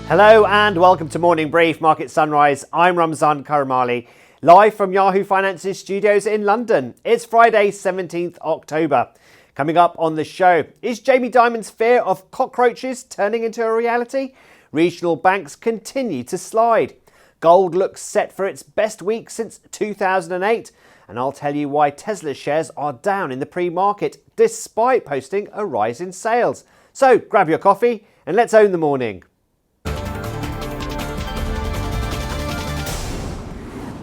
Hello and welcome to Morning Brief Market Sunrise. I'm Ramzan Karmali, live from Yahoo Finance's studios in London. It's Friday, 17th October. Coming up on the show, is Jamie Dimon's fear of cockroaches turning into a reality? Regional banks continue to slide. Gold looks set for its best week since 2008. And I'll tell you why Tesla shares are down in the pre-market despite posting a rise in sales. So grab your coffee and let's own the morning.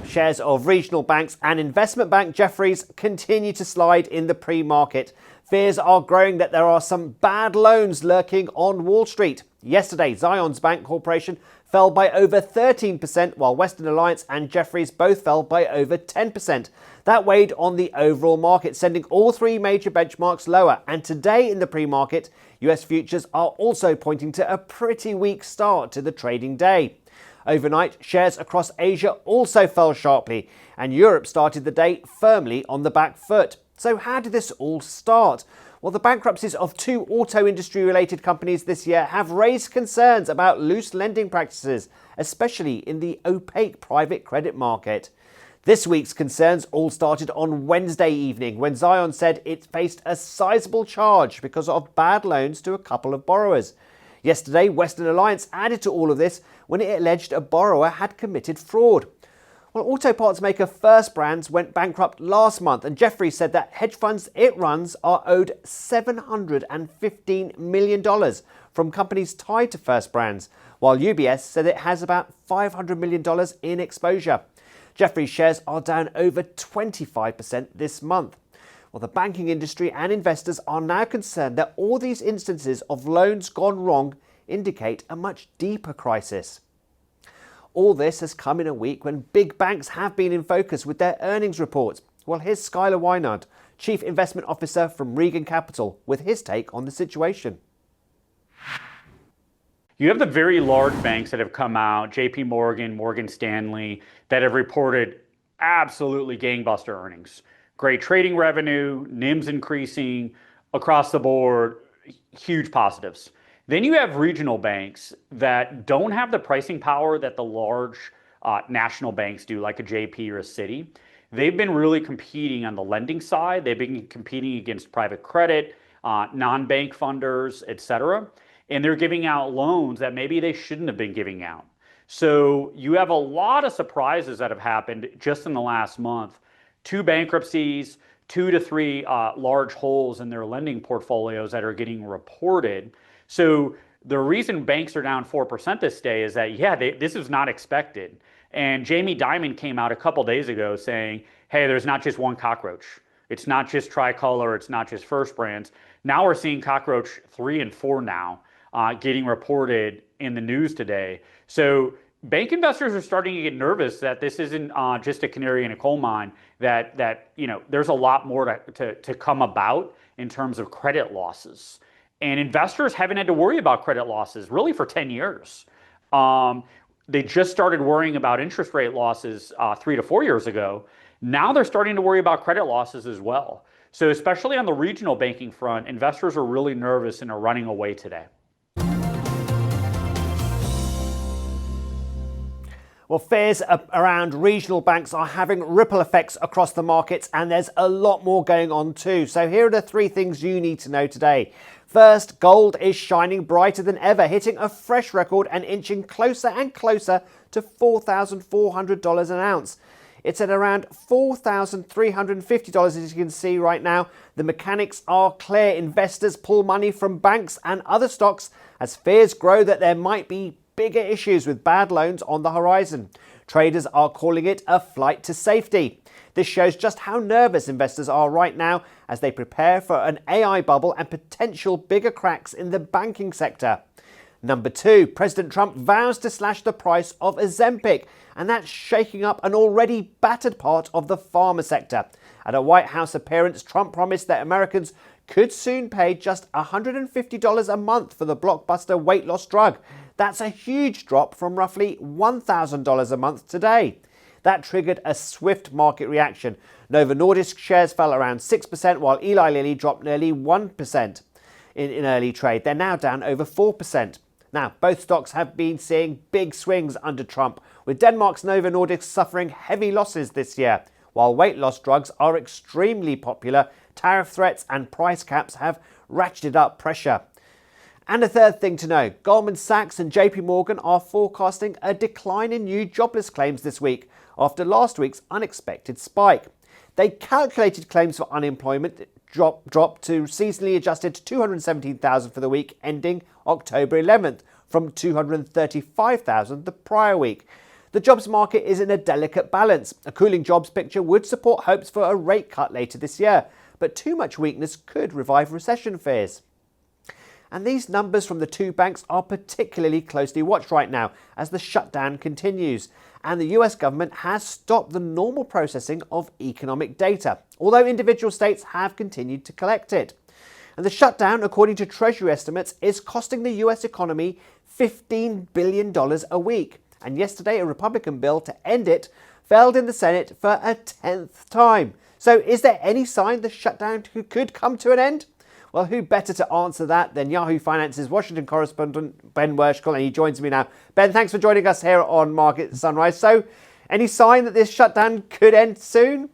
Shares of regional banks and investment bank Jefferies continue to slide in the pre-market. Fears are growing that there are some bad loans lurking on Wall Street. Yesterday, Zions Bank Corporation fell by over 13%, while Western Alliance and Jefferies both fell by over 10%. That weighed on the overall market, sending all three major benchmarks lower. And today in the pre-market, US futures are also pointing to a pretty weak start to the trading day. Overnight, shares across Asia also fell sharply, and Europe started the day firmly on the back foot. So how did this all start? Well, the bankruptcies of two auto industry-related companies this year have raised concerns about loose lending practices, especially in the opaque private credit market. This week's concerns all started on Wednesday evening when Zion said it faced a sizable charge because of bad loans to a couple of borrowers. Yesterday, Western Alliance added to all of this when it alleged a borrower had committed fraud. Well, auto parts maker First Brands went bankrupt last month, and Jefferies said that hedge funds it runs are owed $715 million from companies tied to First Brands, while UBS said it has about $500 million in exposure. Jefferies shares are down over 25% this month. Well, the banking industry and investors are now concerned that all these instances of loans gone wrong indicate a much deeper crisis. All this has come in a week when big banks have been in focus with their earnings reports. Well, here's Skylar Wynand, Chief Investment Officer from Regan Capital, with his take on the situation. You have the very large banks that have come out, JP Morgan, Morgan Stanley, that have reported absolutely gangbuster earnings. Great trading revenue, NIMs increasing across the board, huge positives. Then you have regional banks that don't have the pricing power that the large national banks do, like a JP or a Citi. They've been really competing on the lending side. They've been competing against private credit, non-bank funders, et cetera. And they're giving out loans that maybe they shouldn't have been giving out. So you have a lot of surprises that have happened just in the last month. 2 bankruptcies, 2 to 3 large holes in their lending portfolios that are getting reported. So the reason banks are down 4% this day is that, this is not expected. And Jamie Dimon came out a couple days ago saying, hey, there's not just one cockroach. It's not just Tricolor. It's not just First Brands. Now we're seeing cockroach 3 and 4 now getting reported in the news today. So bank investors are starting to get nervous that this isn't just a canary in a coal mine, that there's a lot more to come about in terms of credit losses. And investors haven't had to worry about credit losses really for 10 years. They just started worrying about interest rate losses 3 to 4 years ago. Now they're starting to worry about credit losses as well. So especially on the regional banking front, investors are really nervous and are running away today. Well, fears around regional banks are having ripple effects across the markets, and there's a lot more going on too. So here are the 3 things you need to know today. First, gold is shining brighter than ever, hitting a fresh record and inching closer and closer to $4,400 an ounce. It's at around $4,350, as you can see right now. The mechanics are clear. Investors pull money from banks and other stocks as fears grow that there might be bigger issues with bad loans on the horizon. Traders are calling it a flight to safety. This shows just how nervous investors are right now as they prepare for an AI bubble and potential bigger cracks in the banking sector. Number 2, President Trump vows to slash the price of Ozempic, and that's shaking up an already battered part of the pharma sector. At a White House appearance, Trump promised that Americans could soon pay just $150 a month for the blockbuster weight loss drug. That's a huge drop from roughly $1,000 a month today. That triggered a swift market reaction. Novo Nordisk shares fell around 6%, while Eli Lilly dropped nearly 1% in early trade. They're now down over 4%. Now, both stocks have been seeing big swings under Trump, with Denmark's Novo Nordisk suffering heavy losses this year. While weight loss drugs are extremely popular, tariff threats and price caps have ratcheted up pressure. And a third thing to know, Goldman Sachs and JP Morgan are forecasting a decline in new jobless claims this week after last week's unexpected spike. They calculated claims for unemployment dropped to seasonally adjusted 217,000 for the week ending October 11th from 235,000 the prior week. The jobs market is in a delicate balance. A cooling jobs picture would support hopes for a rate cut later this year, but too much weakness could revive recession fears. And these numbers from the two banks are particularly closely watched right now as the shutdown continues. And the US government has stopped the normal processing of economic data, although individual states have continued to collect it. And the shutdown, according to Treasury estimates, is costing the US economy $15 billion a week. And yesterday, a Republican bill to end it failed in the Senate for a 10th time. So is there any sign the shutdown could come to an end? Well, who better to answer that than Yahoo Finance's Washington correspondent, Ben Werschkel, and he joins me now. Ben, thanks for joining us here on Market Sunrise. So, any sign that this shutdown could end soon?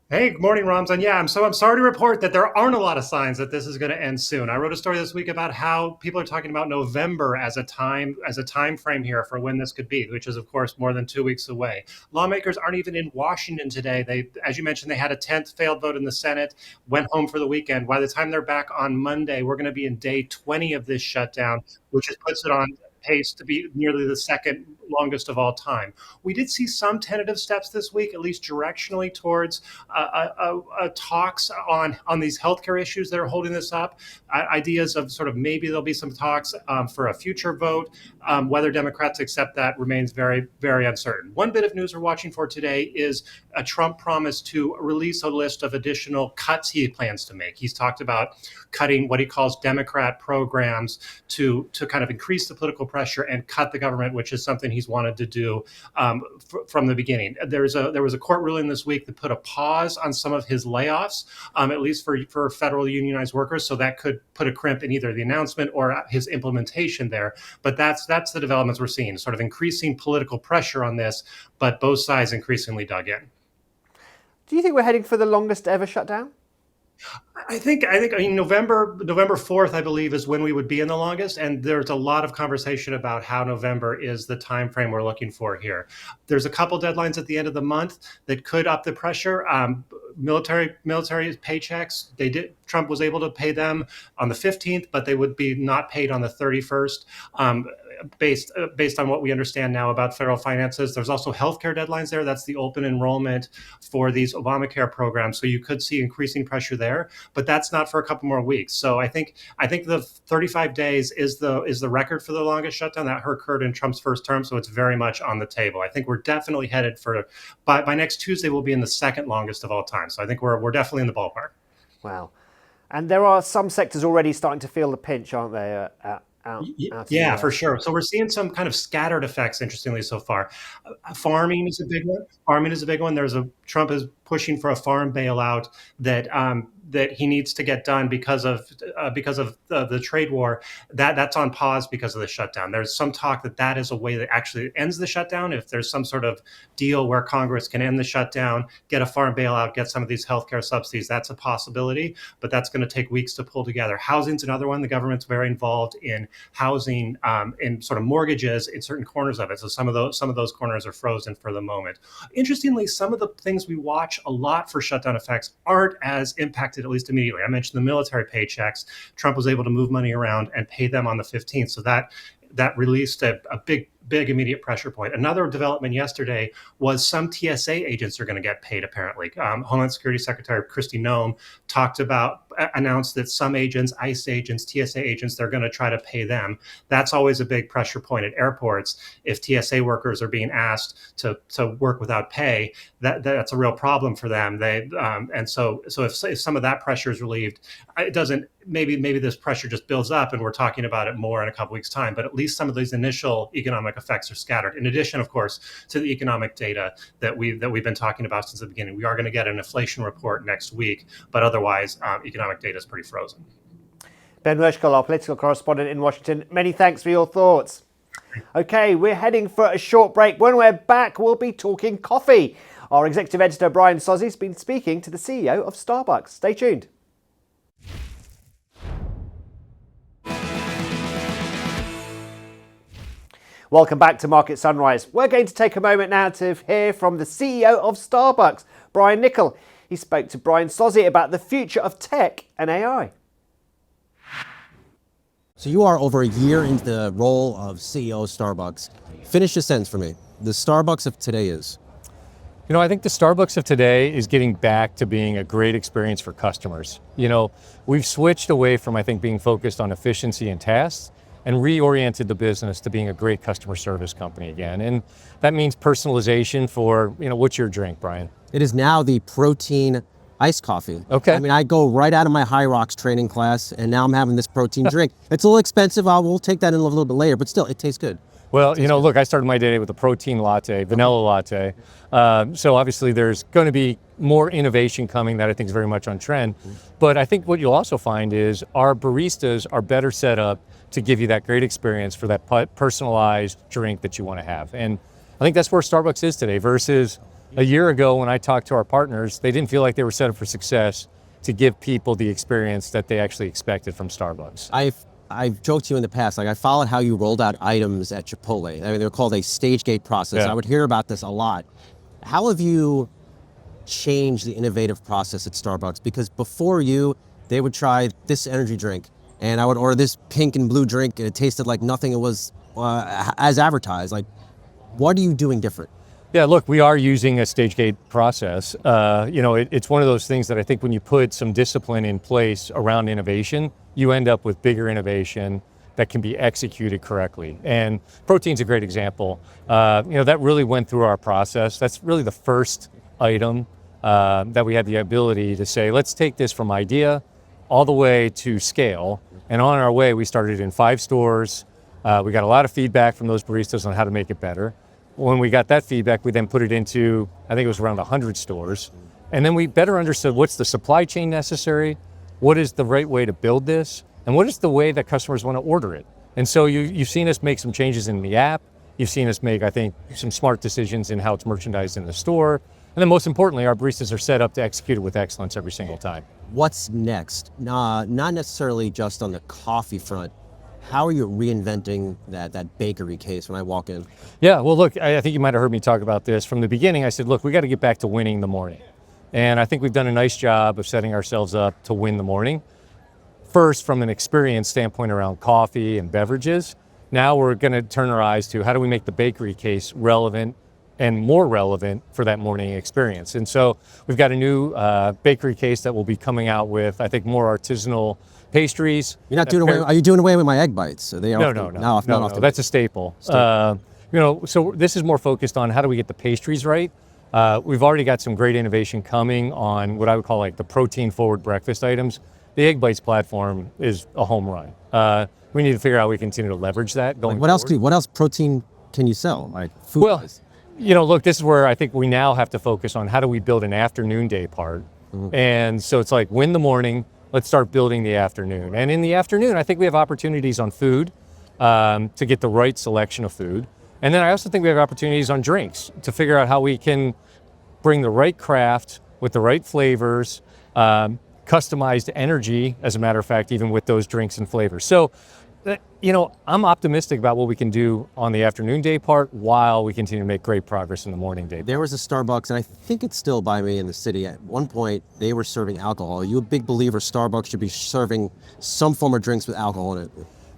Hey, good morning, Ramzan. Yeah, I'm sorry to report that there aren't a lot of signs that this is going to end soon. I wrote a story this week about how people are talking about November as a time frame here for when this could be, which is of course more than 2 weeks away. Lawmakers aren't even in Washington today. They, as you mentioned, they had a 10th failed vote in the Senate, went home for the weekend. By the time they're back on Monday, we're going to be in day 20 of this shutdown, which puts it on pace to be nearly the second longest of all time. We did see some tentative steps this week, at least directionally, towards talks on these healthcare issues that are holding this up. Ideas of sort of maybe there'll be some talks for a future vote. Whether Democrats accept that remains very, very uncertain. One bit of news we're watching for today is a Trump promise to release a list of additional cuts he plans to make. He's talked about cutting what he calls Democrat programs to kind of increase the political pressure and cut the government, which is something he's wanted to do from the beginning. There was a court ruling this week that put a pause on some of his layoffs, at least for federal unionized workers. So that could put a crimp in either the announcement or his implementation there. But that's the developments we're seeing, sort of increasing political pressure on this, but both sides increasingly dug in. Do you think we're heading for the longest ever shutdown? I mean, November 4th, I believe, is when we would be in the longest. And there's a lot of conversation about how November is the time frame we're looking for here. There's a couple deadlines at the end of the month that could up the pressure. Military paychecks, Trump was able to pay them on the 15th, but they would be not paid on the 31st. Based on what we understand now about federal finances. There's also healthcare deadlines there. That's the open enrollment for these Obamacare programs. So you could see increasing pressure there, but that's not for a couple more weeks. So I think the 35 days is the record for the longest shutdown. That occurred in Trump's first term, so it's very much on the table. I think we're definitely headed for by next Tuesday we'll be in the second longest of all time. So I think we're definitely in the ballpark. Wow. And there are some sectors already starting to feel the pinch, aren't they? Yeah, for sure. So we're seeing some kind of scattered effects, interestingly, so far. Farming is a big one. Trump is pushing for a farm bailout that he needs to get done because of the trade war. That's on pause because of the shutdown. There's some talk that is a way that actually ends the shutdown. If there's some sort of deal where Congress can end the shutdown, get a farm bailout, get some of these healthcare subsidies, that's a possibility, but that's going to take weeks to pull together. Housing's another one. The government's very involved in housing, in sort of mortgages in certain corners of it. So some of those corners are frozen for the moment. Interestingly, some of the things we watch a lot for shutdown effects aren't as impacted, at least immediately. I mentioned the military paychecks. Trump was able to move money around and pay them on the 15th. So that released a big immediate pressure point. Another development yesterday was some TSA agents are going to get paid, apparently. Homeland Security Secretary Kristi Noem announced that some agents, ICE agents, TSA agents, they're going to try to pay them. That's always a big pressure point at airports. If TSA workers are being asked to work without pay, that's a real problem for them. So if some of that pressure is relieved, it doesn't. Maybe this pressure just builds up, and we're talking about it more in a couple weeks' time. But at least some of these initial economic effects are scattered. In addition, of course, to the economic data that we've been talking about since the beginning. We are going to get an inflation report next week, but otherwise, economic data is pretty frozen. Ben Werschkel, our political correspondent in Washington, many thanks for your thoughts. Okay, we're heading for a short break. When we're back, we'll be talking coffee. Our executive editor, Brian Sozzi's been speaking to the CEO of Starbucks. Stay tuned. Welcome back to Market Sunrise. We're going to take a moment now to hear from the CEO of Starbucks, Brian Niccol. He spoke to Brian Sozzi about the future of tech and AI. So you are over a year into the role of CEO of Starbucks. Finish the sentence for me. The Starbucks of today is? You know, I think the Starbucks of today is getting back to being a great experience for customers. You know, we've switched away from, I think, being focused on efficiency and tasks and reoriented the business to being a great customer service company again. And that means personalization for, what's your drink, Brian? It is now the protein iced coffee. Okay. I mean, I go right out of my High Rocks training class, and now I'm having this protein drink. It's a little expensive. We'll take that in a little bit later, but still, it tastes good. Well, look, I started my day with a protein latte, vanilla latte. So obviously there's going to be more innovation coming that I think is very much on trend. But I think what you'll also find is our baristas are better set up to give you that great experience for that personalized drink that you want to have. And I think that's where Starbucks is today versus a year ago when I talked to our partners, they didn't feel like they were set up for success to give people the experience that they actually expected from Starbucks. I've joked to you in the past, like I followed how you rolled out items at Chipotle. I mean, they're called a stage gate process. Yeah. I would hear about this a lot. How have you changed the innovative process at Starbucks? Because before you, they would try this energy drink, and I would order this pink and blue drink, and it tasted like nothing it was as advertised. Like, what are you doing different? Yeah, look, we are using a stage gate process. It's one of those things that I think when you put some discipline in place around innovation, you end up with bigger innovation that can be executed correctly. And protein's a great example. That really went through our process. That's really the first item that we had the ability to say, let's take this from idea all the way to scale. And on our way, we started in 5 stores. We got a lot of feedback from those baristas on how to make it better. When we got that feedback, we then put it into, I think it was around 100 stores. And then we better understood what's the supply chain necessary, what is the right way to build this, and what is the way that customers want to order it. And so you've seen us make some changes in the app. You've seen us make, I think, some smart decisions in how it's merchandised in the store. And then most importantly, our baristas are set up to execute it with excellence every single time. What's next? Not necessarily just on the coffee front. How are you reinventing that bakery case when I walk in? Yeah, well, look, I think you might have heard me talk about this. From the beginning, I said, look, we got to get back to winning the morning. And I think we've done a nice job of setting ourselves up to win the morning. First, from an experience standpoint around coffee and beverages. Now we're going to turn our eyes to how do we make the bakery case relevant and more relevant for that morning experience. And so we've got a new bakery case that will be coming out with, I think, more artisanal pastries. You're not doing away. Are you doing away with my egg bites? Are they No. That's a staple. So this is more focused on how do we get the pastries right. We've already got some great innovation coming on what I would call like the protein forward breakfast items. The egg bites platform is a home run. We need to figure out how we continue to leverage that going forward. What else protein can you sell? Like food? Well, look, this is where I think we now have to focus on how do we build an afternoon day part. Mm-hmm. And so it's like win the morning. Let's start building the afternoon. And in the afternoon, I think we have opportunities on food to get the right selection of food. And then I also think we have opportunities on drinks to figure out how we can bring the right craft with the right flavors, customized energy, as a matter of fact, even with those drinks and flavors. So, I'm optimistic about what we can do on the afternoon day part while we continue to make great progress in the morning day. There was a Starbucks, and I think it's still by me in the city. At one point, they were serving alcohol. Are you a big believer Starbucks should be serving some form of drinks with alcohol in it?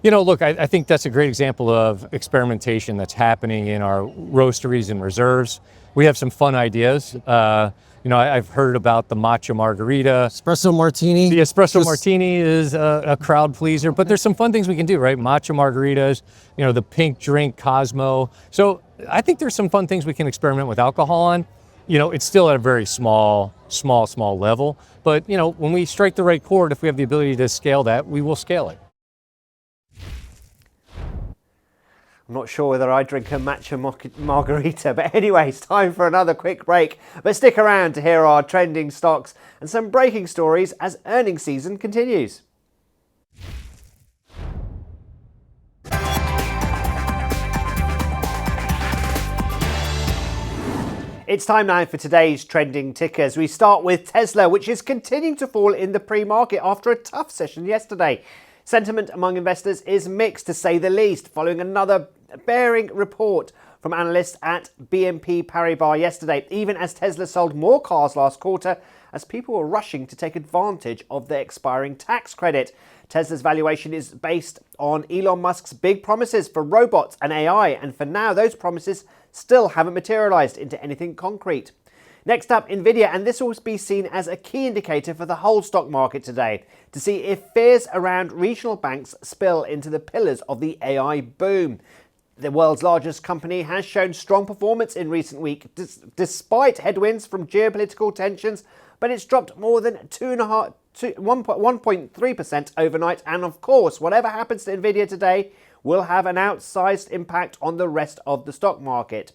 Look, I think that's a great example of experimentation that's happening in our roasteries and reserves. We have some fun ideas. I've heard about the matcha margarita. Espresso martini. The espresso martini is a crowd pleaser, but there's some fun things we can do, right? Matcha margaritas, the pink drink Cosmo. So I think there's some fun things we can experiment with alcohol on. It's still at a very small level, but when we strike the right chord, if we have the ability to scale that, we will scale it. I'm not sure whether I drink a matcha margarita, but anyway, it's time for another quick break. But stick around to hear our trending stocks and some breaking stories as earnings season continues. It's time now for today's trending tickers. We start with Tesla, which is continuing to fall in the pre-market after a tough session yesterday. Sentiment among investors is mixed, to say the least, following another bearing report from analysts at BNP Paribas yesterday, even as Tesla sold more cars last quarter as people were rushing to take advantage of the expiring tax credit. Tesla's valuation is based on Elon Musk's big promises for robots and AI, and for now those promises still haven't materialized into anything concrete. Next up, Nvidia, and this will be seen as a key indicator for the whole stock market today to see if fears around regional banks spill into the pillars of the AI boom. The world's largest company has shown strong performance in recent weeks despite headwinds from geopolitical tensions, but it's dropped more than 1.3% overnight. And of course, whatever happens to Nvidia today will have an outsized impact on the rest of the stock market.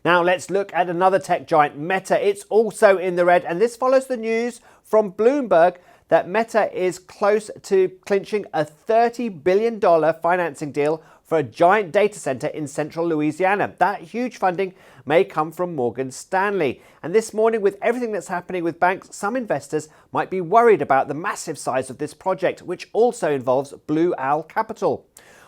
Now let's look at another tech giant, Meta. It's also in the red, and this follows the news from Bloomberg that Meta is close to clinching a $30 billion financing deal for a giant data center in central Louisiana. That huge funding may come from Morgan Stanley. And this morning, with everything that's happening with banks, some investors might be worried about the massive size of this project, which also involves Blue Owl Capital.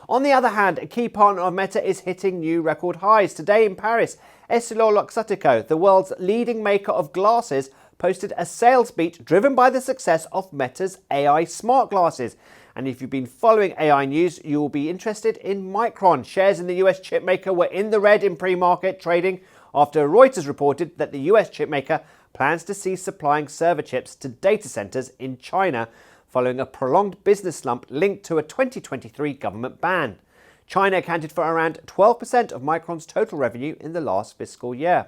On the other hand, a key partner of Meta is hitting new record highs. Today in Paris, EssilorLuxottica, the world's leading maker of glasses, posted a sales beat driven by the success of Meta's AI smart glasses. And if you've been following AI news, you will be interested in Micron. Shares in the US chipmaker were in the red in pre-market trading after Reuters reported that the US chipmaker plans to cease supplying server chips to data centers in China following a prolonged business slump linked to a 2023 government ban. China accounted for around 12% of Micron's total revenue in the last fiscal year.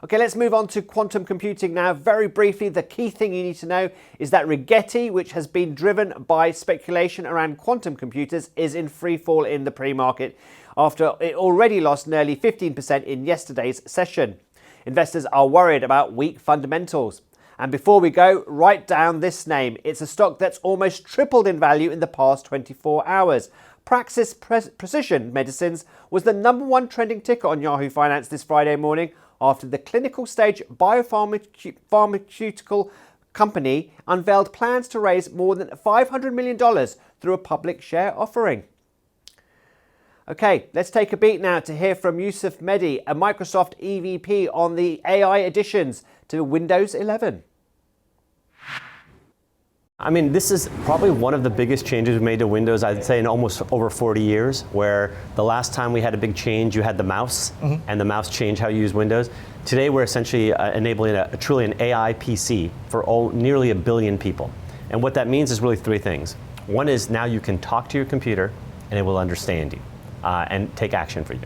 Okay, let's move on to quantum computing now. Very briefly, the key thing you need to know is that Rigetti, which has been driven by speculation around quantum computers, is in free fall in the pre-market after it already lost nearly 15% in yesterday's session. Investors are worried about weak fundamentals. And before we go, write down this name. It's a stock that's almost tripled in value in the past 24 hours. Praxis Precision Medicines was the #1 trending ticker on Yahoo Finance this Friday morning after the clinical stage biopharmaceutical company unveiled plans to raise more than $500 million through a public share offering. Okay, let's take a beat now to hear from Yusuf Mehdi, a Microsoft EVP, on the AI additions to Windows 11. I mean, this is probably one of the biggest changes we made to Windows, I'd say, in almost over 40 years, where the last time we had a big change, you had the mouse, and the mouse changed how you use Windows. Today, we're essentially enabling truly an AI PC for nearly 1 billion people. And what that means is really 3 things. One is now you can talk to your computer, and it will understand you and take action for you.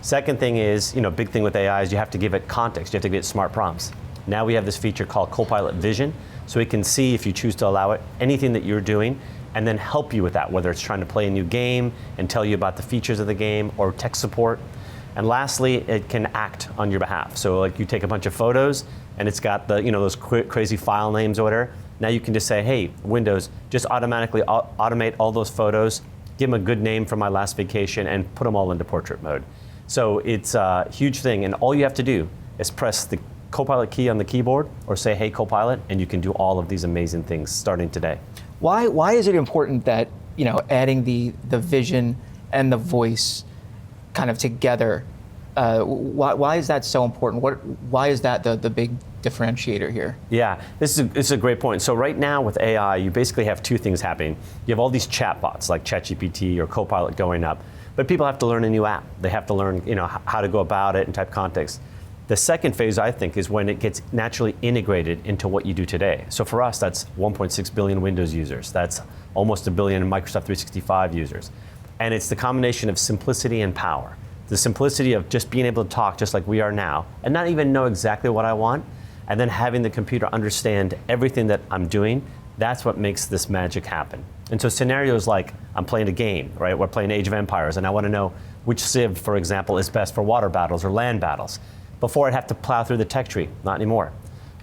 Second thing is, big thing with AI is you have to give it context. You have to give it smart prompts. Now we have this feature called Copilot Vision, so it can see, if you choose to allow it, anything that you're doing, and then help you with that, whether it's trying to play a new game and tell you about the features of the game, or tech support. And lastly, it can act on your behalf. So like you take a bunch of photos, and it's got the those crazy file names or whatever. Now you can just say, hey, Windows, just automatically automate all those photos, give them a good name for my last vacation, and put them all into portrait mode. So it's a huge thing, and all you have to do is press the Copilot key on the keyboard or say, hey, Copilot, and you can do all of these amazing things starting today. Why is it important that, adding the vision and the voice kind of together, why is that so important? Why is that the big differentiator here? Yeah, this is a great point. So right now with AI, you basically have 2 things happening. You have all these chatbots like ChatGPT or Copilot going up, but people have to learn a new app. They have to learn, how to go about it and type context. The second phase, I think, is when it gets naturally integrated into what you do today. So for us, that's 1.6 billion Windows users. That's almost 1 billion Microsoft 365 users. And it's the combination of simplicity and power. The simplicity of just being able to talk just like we are now, and not even know exactly what I want, and then having the computer understand everything that I'm doing. That's what makes this magic happen. And so scenarios like I'm playing a game, right? We're playing Age of Empires, and I want to know which civ, for example, is best for water battles or land battles. Before I'd have to plow through the tech tree, not anymore.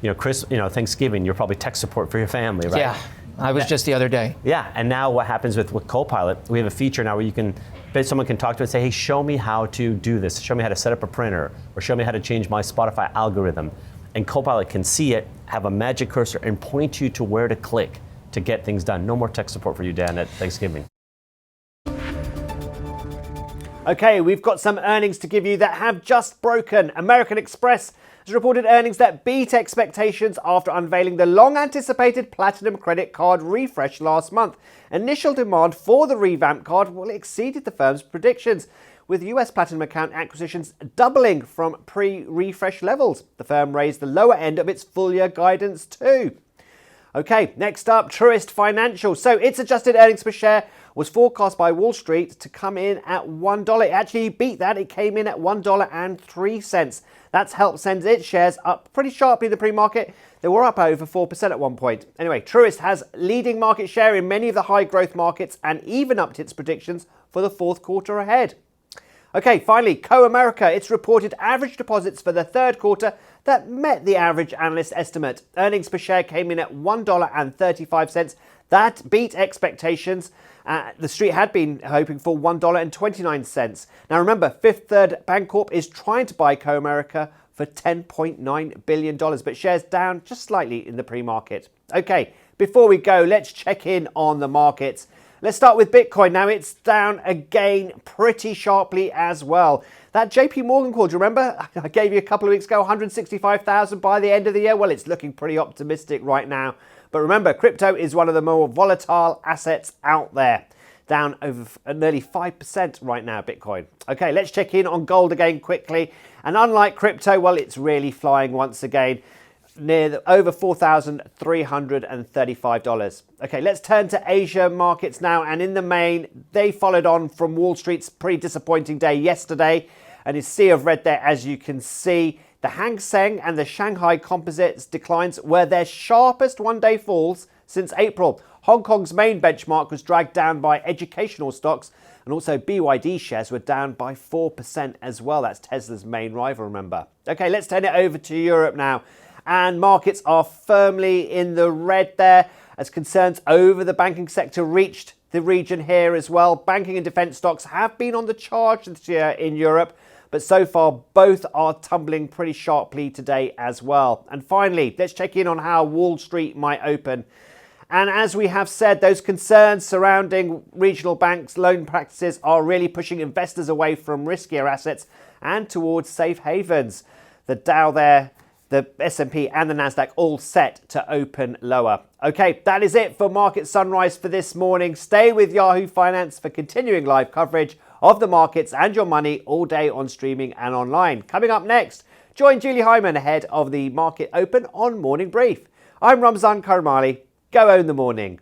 Thanksgiving, you're probably tech support for your family, right? Yeah. I was just the other day. Yeah, and now what happens with Copilot, we have a feature now where someone can talk to it and say, hey, show me how to do this. Show me how to set up a printer, or show me how to change my Spotify algorithm. And Copilot can see it, have a magic cursor, and point you to where to click to get things done. No more tech support for you, Dan, at Thanksgiving. Okay, we've got some earnings to give you that have just broken. American Express has reported earnings that beat expectations after unveiling the long-anticipated Platinum credit card refresh last month. Initial demand for the revamped card exceeded the firm's predictions, with US Platinum account acquisitions doubling from pre-refresh levels. The firm raised the lower end of its full-year guidance too. Okay, next up, Truist Financial. So its adjusted earnings per share was forecast by Wall Street to come in at $1. It actually beat that. It came in at $1.03. That's helped send its shares up pretty sharply in the pre-market. They were up over 4% at one point. Anyway, Truist has leading market share in many of the high growth markets and even upped its predictions for the fourth quarter ahead. Okay, finally, Co-America. It's reported average deposits for the third quarter that met the average analyst estimate. Earnings per share came in at $1.35. That beat expectations. The street had been hoping for $1.29. Now remember, Fifth Third Bancorp is trying to buy Co-America for $10.9 billion, but shares down just slightly in the pre-market. Okay, before we go, let's check in on the markets. Let's start with Bitcoin. Now it's down again pretty sharply as well. That JP Morgan call, do you remember? I gave you a couple of weeks ago, 165,000 by the end of the year. Well, it's looking pretty optimistic right now. But remember, crypto is one of the more volatile assets out there. Down over nearly 5% right now, Bitcoin. Okay, let's check in on gold again quickly. And unlike crypto, well, it's really flying once again, over $4,335. Okay, let's turn to Asia markets now. And in the main, they followed on from Wall Street's pretty disappointing day yesterday. And a sea of red there, as you can see. The Hang Seng and the Shanghai Composites declines were their sharpest one-day falls since April. Hong Kong's main benchmark was dragged down by educational stocks, and also BYD shares were down by 4% as well. That's Tesla's main rival, remember. Okay, let's turn it over to Europe now. And markets are firmly in the red there as concerns over the banking sector reached the region here as well. Banking and defence stocks have been on the charge this year in Europe, but so far both are tumbling pretty sharply today as well. And finally, let's check in on how Wall Street might open. And as we have said, those concerns surrounding regional banks' loan practices are really pushing investors away from riskier assets and towards safe havens. The Dow there, the S&P and the Nasdaq all set to open lower. Okay, that is it for Market Sunrise for this morning. Stay with Yahoo Finance for continuing live coverage of the markets and your money all day on streaming and online. Coming up next, join Julie Hyman ahead of the market open on Morning Brief. I'm Ramzan Karmali. Go own the morning.